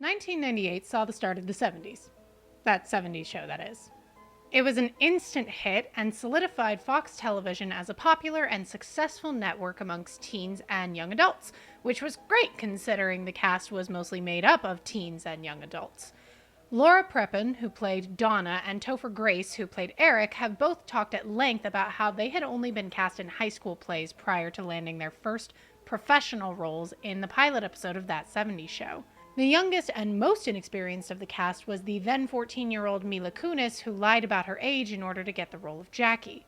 1998 saw the start of the 70s. That 70s show, that is. It was an instant hit and solidified Fox Television as a popular and successful network amongst teens and young adults, which was great considering the cast was mostly made up of teens and young adults. Laura Prepon, who played Donna, and Topher Grace, who played Eric, have both talked at length about how they had only been cast in high school plays prior to landing their first professional roles in the pilot episode of That 70s Show. The youngest and most inexperienced of the cast was the then 14-year-old Mila Kunis, who lied about her age in order to get the role of Jackie.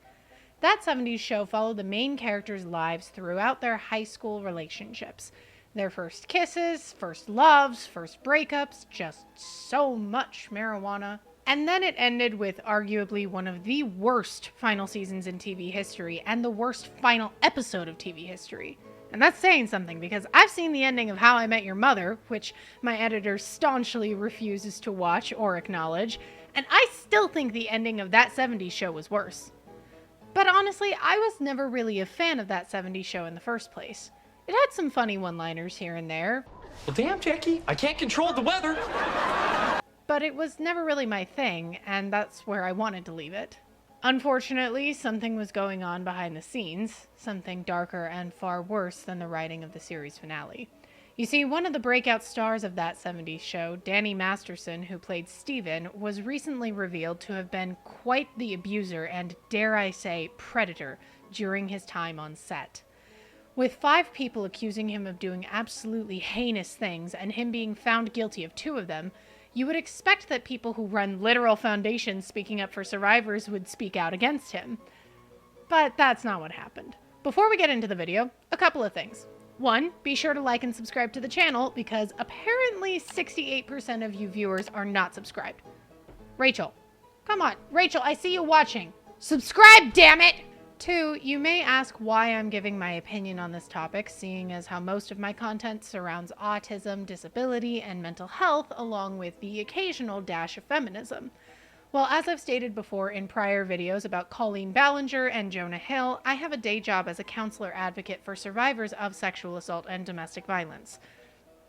That 70s Show followed the main characters' lives throughout their high school relationships. Their first kisses, first loves, first breakups, just so much marijuana. And then it ended with arguably one of the worst final seasons in TV history and the worst final episode of TV history. And that's saying something because I've seen the ending of How I Met Your Mother, which my editor staunchly refuses to watch or acknowledge, and I still think the ending of That 70s Show was worse. But honestly, I was never really a fan of That 70s Show in the first place. It had some funny one-liners here and there. Well, damn, Jackie, I can't control the weather. But it was never really my thing, and that's where I wanted to leave it. Unfortunately, something was going on behind the scenes, something darker and far worse than the writing of the series finale. You see, one of the breakout stars of That 70s Show, Danny Masterson, who played Steven, was recently revealed to have been quite the abuser and, dare I say, predator during his time on set. With 5 people accusing him of doing absolutely heinous things and him being found guilty of 2 of them, you would expect that people who run literal foundations speaking up for survivors would speak out against him. But that's not what happened. Before we get into the video, a couple of things. 1, be sure to like and subscribe to the channel because apparently 68% of you viewers are not subscribed. Rachel. Come on, Rachel, I see you watching. Subscribe, damn it! 2, you may ask why I'm giving my opinion on this topic, seeing as how most of my content surrounds autism, disability, and mental health, along with the occasional dash of feminism. Well, as I've stated before in prior videos about Colleen Ballinger and Jonah Hill, I have a day job as a counselor advocate for survivors of sexual assault and domestic violence.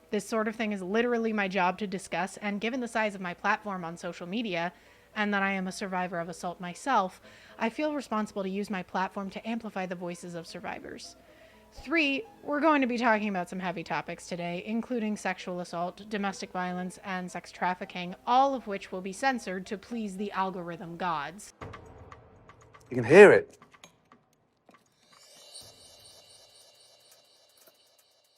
This sort of thing is literally my job to discuss, and given the size of my platform on social media, and that I am a survivor of assault myself, I feel responsible to use my platform to amplify the voices of survivors. 3, we're going to be talking about some heavy topics today, including sexual assault, domestic violence, and sex trafficking, all of which will be censored to please the algorithm gods. You can hear it.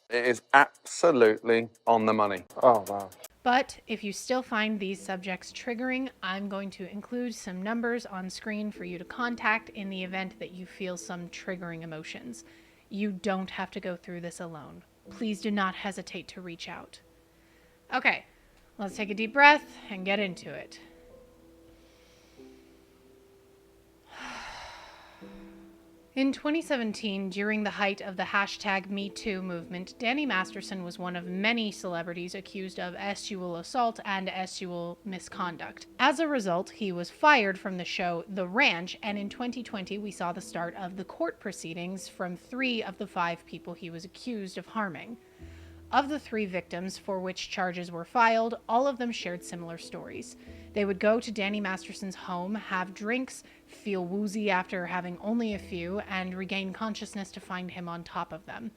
It is absolutely on the money. Oh, wow. But if you still find these subjects triggering, I'm going to include some numbers on screen for you to contact in the event that you feel some triggering emotions. You don't have to go through this alone. Please do not hesitate to reach out. Okay, let's take a deep breath and get into it. In 2017, during the height of the hashtag #MeToo movement, Danny Masterson was one of many celebrities accused of sexual assault and sexual misconduct. As a result, he was fired from the show The Ranch, and in 2020 we saw the start of the court proceedings from 3 of the 5 people he was accused of harming. Of the 3 victims for which charges were filed, all of them shared similar stories. They would go to Danny Masterson's home, have drinks, feel woozy after having only a few, and regain consciousness to find him on top of them.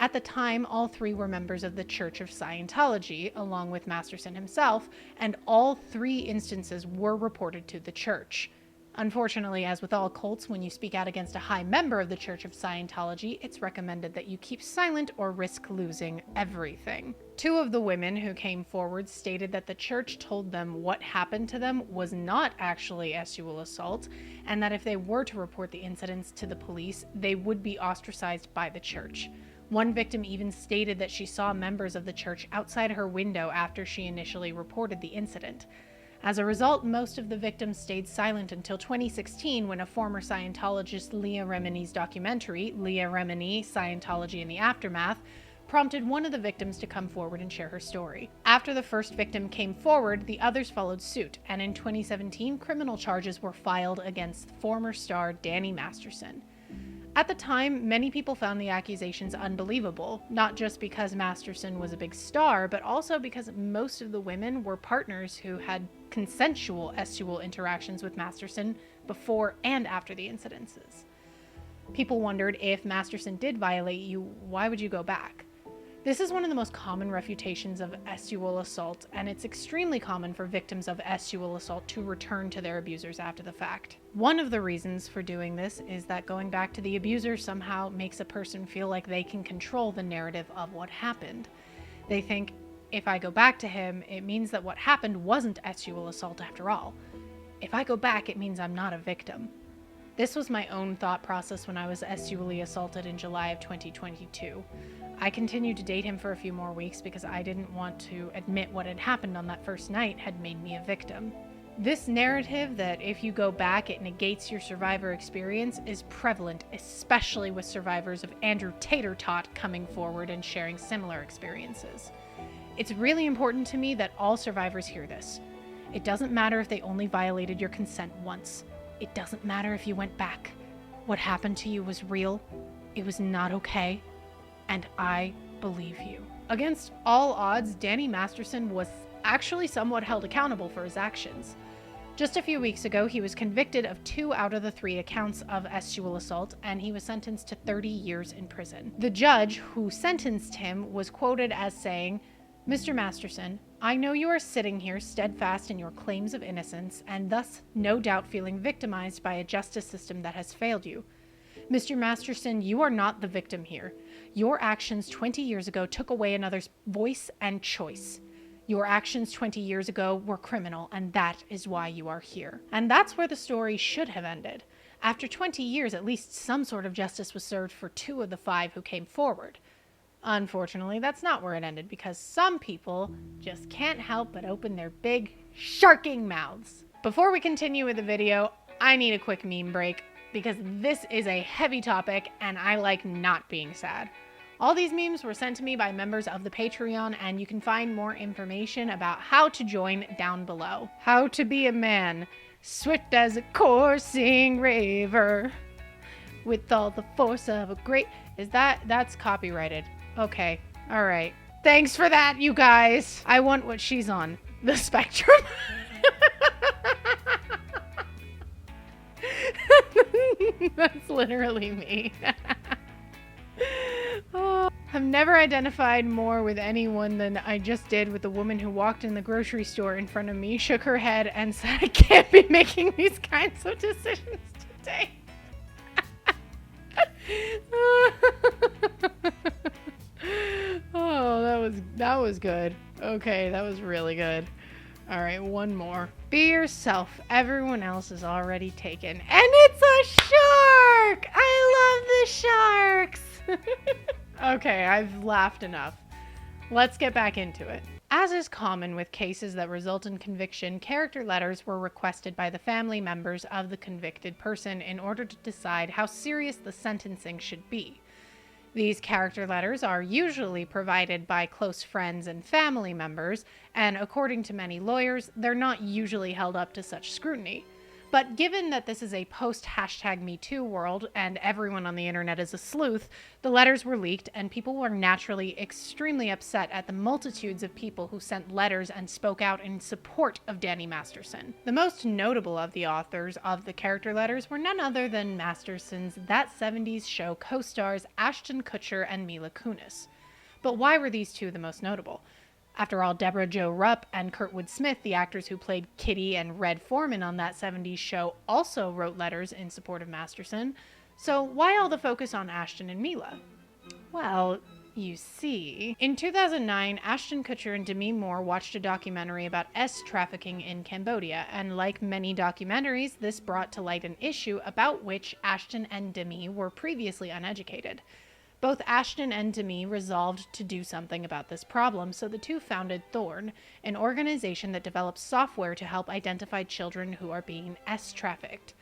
At the time, all 3 were members of the Church of Scientology, along with Masterson himself, and all 3 instances were reported to the church. Unfortunately, as with all cults, when you speak out against a high member of the Church of Scientology, it's recommended that you keep silent or risk losing everything. 2 of the women who came forward stated that the church told them what happened to them was not actually sexual assault, and that if they were to report the incidents to the police, they would be ostracized by the church. One victim even stated that she saw members of the church outside her window after she initially reported the incident. As a result, most of the victims stayed silent until 2016 when a former Scientologist Leah Remini's documentary, Leah Remini, Scientology in the Aftermath, prompted one of the victims to come forward and share her story. After the first victim came forward, the others followed suit, and in 2017, criminal charges were filed against former star Danny Masterson. At the time, many people found the accusations unbelievable, not just because Masterson was a big star, but also because most of the women were partners who had consensual sexual interactions with Masterson before and after the incidences. People wondered, if Masterson did violate you, why would you go back? This is one of the most common refutations of sexual assault, and it's extremely common for victims of sexual assault to return to their abusers after the fact. One of the reasons for doing this is that going back to the abuser somehow makes a person feel like they can control the narrative of what happened. They think, if I go back to him, it means that what happened wasn't sexual assault after all. If I go back, it means I'm not a victim. This was my own thought process when I was sexually assaulted in July of 2022. I continued to date him for a few more weeks because I didn't want to admit what had happened on that first night had made me a victim. This narrative that if you go back it negates your survivor experience is prevalent, especially with survivors of Andrew Tater Tot coming forward and sharing similar experiences. It's really important to me that all survivors hear this. It doesn't matter if they only violated your consent once. It doesn't matter if you went back. What happened to you was real. It was not okay. And I believe you. Against all odds, Danny Masterson was actually somewhat held accountable for his actions. Just a few weeks ago, he was convicted of 2 out of the 3 accounts of sexual assault, and he was sentenced to 30 years in prison. The judge who sentenced him was quoted as saying, "Mr. Masterson, I know you are sitting here steadfast in your claims of innocence, and thus no doubt feeling victimized by a justice system that has failed you. Mr. Masterson, you are not the victim here. Your actions 20 years ago took away another's voice and choice. Your actions 20 years ago were criminal, and that is why you are here." And that's where the story should have ended. After 20 years, at least some sort of justice was served for 2 of the 5 who came forward. Unfortunately, that's not where it ended, because some people just can't help but open their big, sharking mouths. Before we continue with the video, I need a quick meme break, because this is a heavy topic and I like not being sad. All these memes were sent to me by members of the Patreon, and you can find more information about how to join down below. How to be a man, swift as a coursing river, with all the force of a great... That's copyrighted. Okay, all right. Thanks for that, you guys. I want what she's on. The spectrum. That's literally me. Oh, I've never identified more with anyone than I just did with the woman who walked in the grocery store in front of me, shook her head, and said, "I can't be making these kinds of decisions today." Oh, that was good. Okay, that was really good. All right, one more. Be yourself. Everyone else is already taken. And it's a shark! I love the sharks! Okay, I've laughed enough. Let's get back into it. As is common with cases that result in conviction, character letters were requested by the family members of the convicted person in order to decide how serious the sentencing should be. These character letters are usually provided by close friends and family members, and according to many lawyers, they're not usually held up to such scrutiny. But given that this is a post-#MeToo world and everyone on the internet is a sleuth, the letters were leaked and people were naturally extremely upset at the multitudes of people who sent letters and spoke out in support of Danny Masterson. The most notable of the authors of the character letters were none other than Masterson's That 70s Show co-stars Ashton Kutcher and Mila Kunis. But why were these two the most notable? After all, Deborah Jo Rupp and Kurtwood Smith, the actors who played Kitty and Red Foreman on That 70s Show, also wrote letters in support of Masterson. So why all the focus on Ashton and Mila? Well, you see, in 2009, Ashton Kutcher and Demi Moore watched a documentary about trafficking in Cambodia, and like many documentaries, this brought to light an issue about which Ashton and Demi were previously uneducated. Both Ashton and Demi resolved to do something about this problem, so the two founded Thorn, an organization that develops software to help identify children who are being trafficked.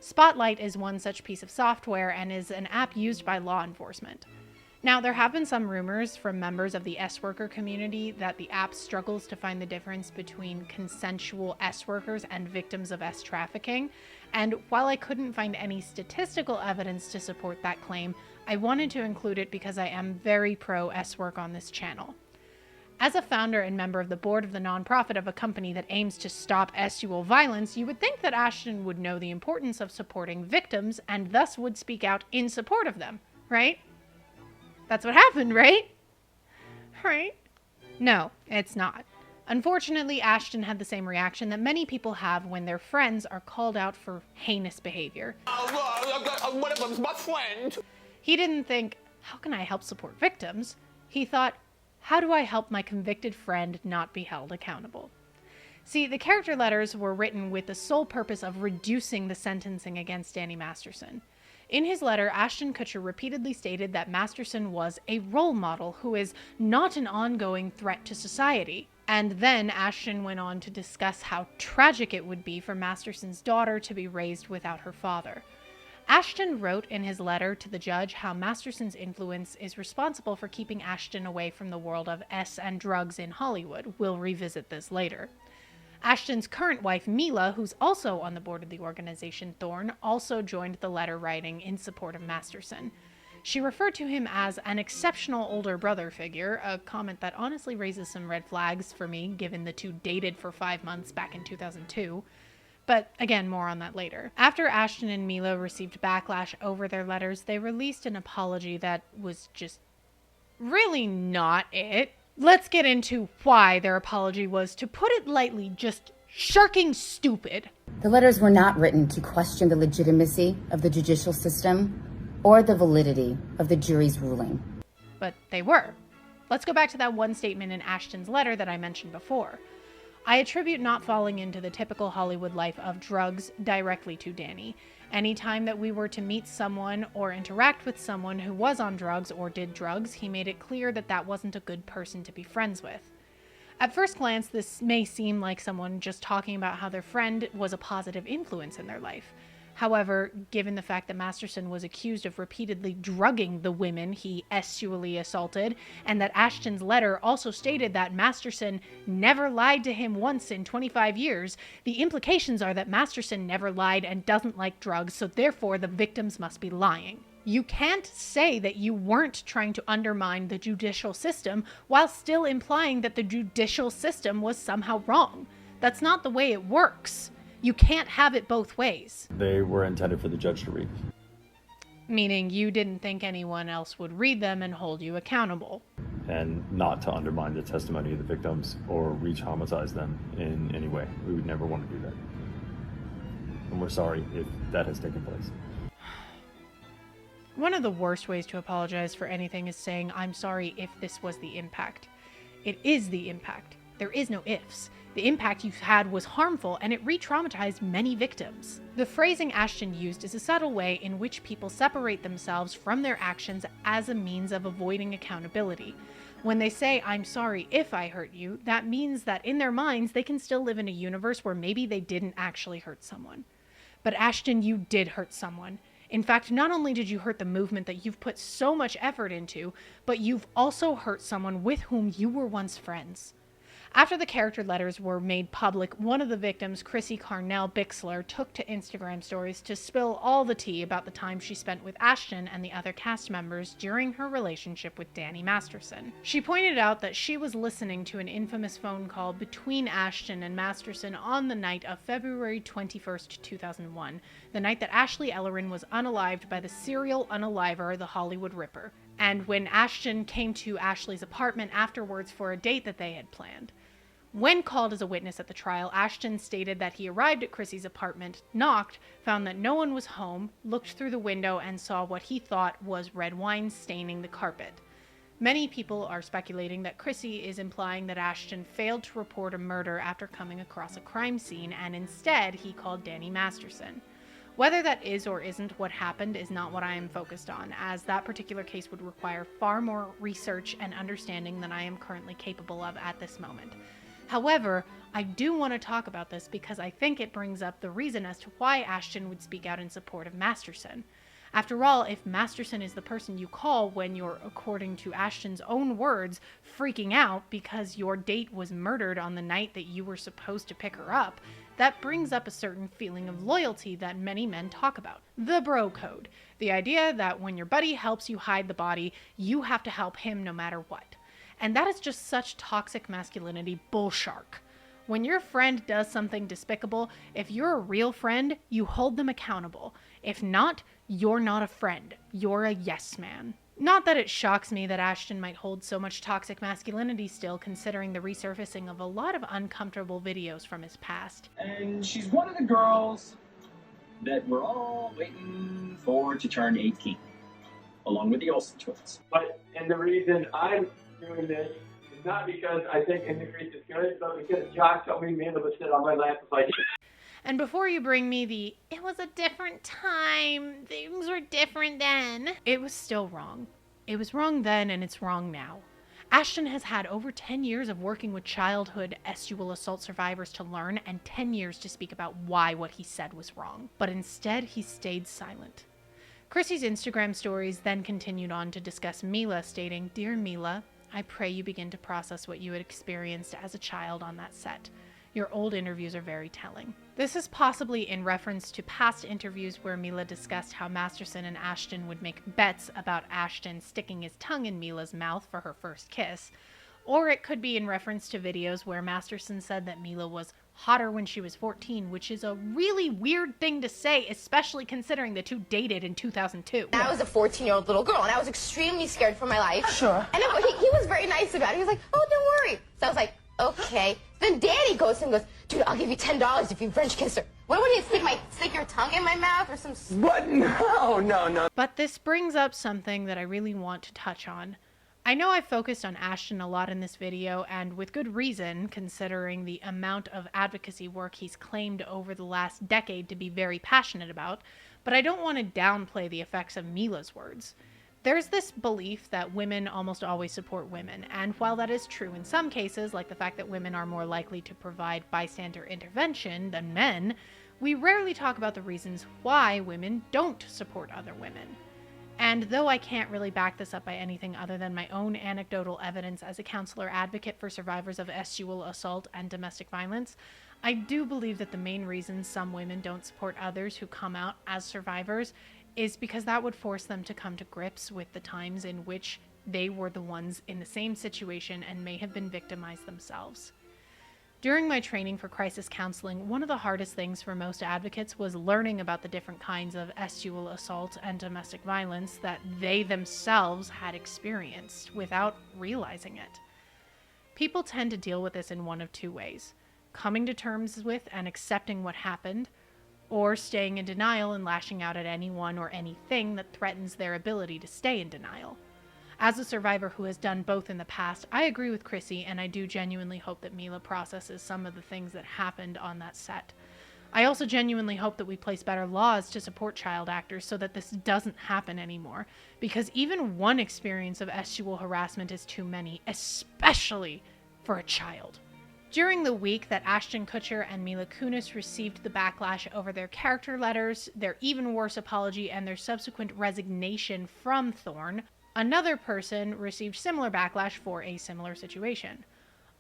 Spotlight is one such piece of software and is an app used by law enforcement. Now, there have been some rumors from members of the S-worker community that the app struggles to find the difference between consensual S-workers and victims of S-trafficking, and while I couldn't find any statistical evidence to support that claim, I wanted to include it because I am very pro S-work on this channel. As a founder and member of the board of the nonprofit of a company that aims to stop S-ual violence, you would think that Ashton would know the importance of supporting victims and thus would speak out in support of them, right? That's what happened, right? Right? No, it's not. Unfortunately, Ashton had the same reaction that many people have when their friends are called out for heinous behavior. One of them's my friend. He didn't think, how can I help support victims? He thought, how do I help my convicted friend not be held accountable? See, the character letters were written with the sole purpose of reducing the sentencing against Danny Masterson. In his letter, Ashton Kutcher repeatedly stated that Masterson was a role model who is not an ongoing threat to society. And then Ashton went on to discuss how tragic it would be for Masterson's daughter to be raised without her father. Ashton wrote in his letter to the judge how Masterson's influence is responsible for keeping Ashton away from the world of S and drugs in Hollywood. We'll revisit this later. Ashton's current wife, Mila, who's also on the board of the organization Thorn, also joined the letter writing in support of Masterson. She referred to him as an exceptional older brother figure, a comment that honestly raises some red flags for me, given the two dated for 5 months back in 2002. But again, more on that later. After Ashton and Mila received backlash over their letters, they released an apology that was just really not it. Let's get into why their apology was, to put it lightly, just sharking stupid. The letters were not written to question the legitimacy of the judicial system or the validity of the jury's ruling. But they were. Let's go back to that one statement in Ashton's letter that I mentioned before. I attribute not falling into the typical Hollywood life of drugs directly to Danny. Anytime that we were to meet someone or interact with someone who was on drugs or did drugs, he made it clear that that wasn't a good person to be friends with. At first glance, this may seem like someone just talking about how their friend was a positive influence in their life. However, given the fact that Masterson was accused of repeatedly drugging the women he S-ually assaulted, and that Ashton's letter also stated that Masterson never lied to him once in 25 years, the implications are that Masterson never lied and doesn't like drugs, so therefore the victims must be lying. You can't say that you weren't trying to undermine the judicial system while still implying that the judicial system was somehow wrong. That's not the way it works. You can't have it both ways. They were intended for the judge to read. Meaning you didn't think anyone else would read them and hold you accountable. And not to undermine the testimony of the victims or re-traumatize them in any way. We would never want to do that. And we're sorry if that has taken place. One of the worst ways to apologize for anything is saying, I'm sorry if this was the impact. It is the impact. There is no ifs. The impact you had was harmful and it re-traumatized many victims. The phrasing Ashton used is a subtle way in which people separate themselves from their actions as a means of avoiding accountability. When they say, I'm sorry if I hurt you, that means that in their minds they can still live in a universe where maybe they didn't actually hurt someone. But Ashton, you did hurt someone. In fact, not only did you hurt the movement that you've put so much effort into, but you've also hurt someone with whom you were once friends. After the character letters were made public, one of the victims, Chrissy Carnell Bixler, took to Instagram stories to spill all the tea about the time she spent with Ashton and the other cast members during her relationship with Danny Masterson. She pointed out that she was listening to an infamous phone call between Ashton and Masterson on the night of February 21st, 2001, the night that Ashley Ellerin was unalived by the serial unaliver, the Hollywood Ripper, and when Ashton came to Ashley's apartment afterwards for a date that they had planned. When called as a witness at the trial, Ashton stated that he arrived at Chrissy's apartment, knocked, found that no one was home, looked through the window, and saw what he thought was red wine staining the carpet. Many people are speculating that Chrissy is implying that Ashton failed to report a murder after coming across a crime scene, and instead he called Danny Masterson. Whether that is or isn't what happened is not what I am focused on, as that particular case would require far more research and understanding than I am currently capable of at this moment. However, I do want to talk about this because I think it brings up the reason as to why Ashton would speak out in support of Masterson. After all, if Masterson is the person you call when you're, according to Ashton's own words, freaking out because your date was murdered on the night that you were supposed to pick her up, that brings up a certain feeling of loyalty that many men talk about. The bro code. The idea that when your buddy helps you hide the body, you have to help him no matter what. And that is just such toxic masculinity bullshark. When your friend does something despicable, if you're a real friend, you hold them accountable. If not, you're not a friend. You're a yes man. Not that it shocks me that Ashton might hold so much toxic masculinity still, considering the resurfacing of a lot of uncomfortable videos from his past. And she's one of the girls that we're all waiting for to turn 18, along with the Olsen twins. And the reason I'm doing this is not because I think increase is good, but because Josh told me Mila would sit on my lap if I did. And before you bring me the, it was a different time, things were different then, it was still wrong. It was wrong then and it's wrong now. Ashton has had over 10 years of working with childhood sexual assault survivors to learn and 10 years to speak about why what he said was wrong. But instead, he stayed silent. Chrissy's Instagram stories then continued on to discuss Mila, stating, "Dear Mila, I pray you begin to process what you had experienced as a child on that set. Your old interviews are very telling." This is possibly in reference to past interviews where Mila discussed how Masterson and Ashton would make bets about Ashton sticking his tongue in Mila's mouth for her first kiss. Or it could be in reference to videos where Masterson said that Mila was hotter when she was 14, which is a really weird thing to say, especially considering the two dated in 2002. I was a 14-year-old little girl, and I was extremely scared for my life. Sure. And he was very nice about it. He was like, "Oh, don't worry." So I was like, okay. Then Danny goes and goes, "Dude, I'll give you $10 if you French kiss her." What would he stick your tongue in my mouth or some? What? No. But this brings up something that I really want to touch on. I know I focused on Ashton a lot in this video, and with good reason, considering the amount of advocacy work he's claimed over the last decade to be very passionate about, but I don't want to downplay the effects of Mila's words. There's this belief that women almost always support women, and while that is true in some cases, like the fact that women are more likely to provide bystander intervention than men, we rarely talk about the reasons why women don't support other women. And though I can't really back this up by anything other than my own anecdotal evidence as a counselor advocate for survivors of sexual assault and domestic violence, I do believe that the main reason some women don't support others who come out as survivors is because that would force them to come to grips with the times in which they were the ones in the same situation and may have been victimized themselves. During my training for crisis counseling, one of the hardest things for most advocates was learning about the different kinds of sexual assault and domestic violence that they themselves had experienced without realizing it. People tend to deal with this in one of two ways: coming to terms with and accepting what happened, or staying in denial and lashing out at anyone or anything that threatens their ability to stay in denial. As a survivor who has done both in the past, I agree with Chrissy, and I do genuinely hope that Mila processes some of the things that happened on that set. I also genuinely hope that we place better laws to support child actors so that this doesn't happen anymore, because even one experience of sexual harassment is too many, especially for a child. During the week that Ashton Kutcher and Mila Kunis received the backlash over their character letters, their even worse apology, and their subsequent resignation from Thorne, another person received similar backlash for a similar situation.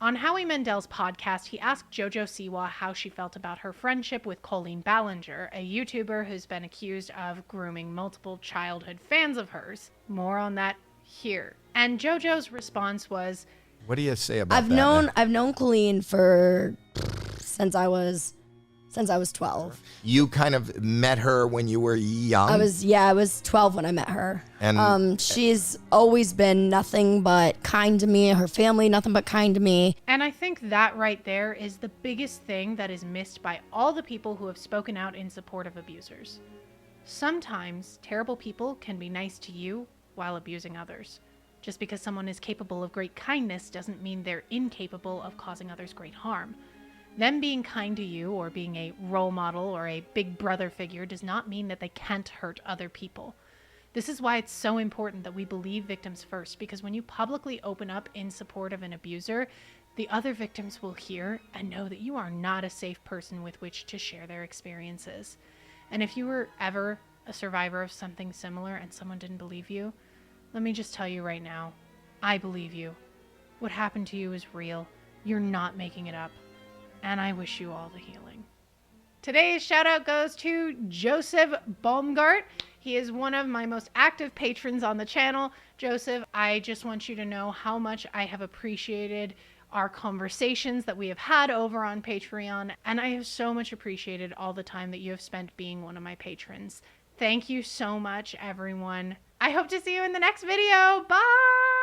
On Howie Mandel's podcast, he asked JoJo Siwa how she felt about her friendship with Colleen Ballinger, a YouTuber who's been accused of grooming multiple childhood fans of hers. More on that here. And JoJo's response was, "What do you say about that? I've known Colleen for since I was 12. You kind of met her when you were young? I was 12 when I met her. And she's always been nothing but kind to me. Her family, nothing but kind to me. And I think that right there is the biggest thing that is missed by all the people who have spoken out in support of abusers. Sometimes terrible people can be nice to you while abusing others. Just because someone is capable of great kindness doesn't mean they're incapable of causing others great harm. Them being kind to you or being a role model or a big brother figure does not mean that they can't hurt other people. This is why it's so important that we believe victims first, because when you publicly open up in support of an abuser, the other victims will hear and know that you are not a safe person with which to share their experiences. And if you were ever a survivor of something similar and someone didn't believe you, let me just tell you right now, I believe you. What happened to you is real. You're not making it up. And I wish you all the healing. Today's shout out goes to Joseph Baumgart. He is one of my most active patrons on the channel. Joseph, I just want you to know how much I have appreciated our conversations that we have had over on Patreon, and I have so much appreciated all the time that you have spent being one of my patrons. Thank you so much, everyone. I hope to see you in the next video. Bye!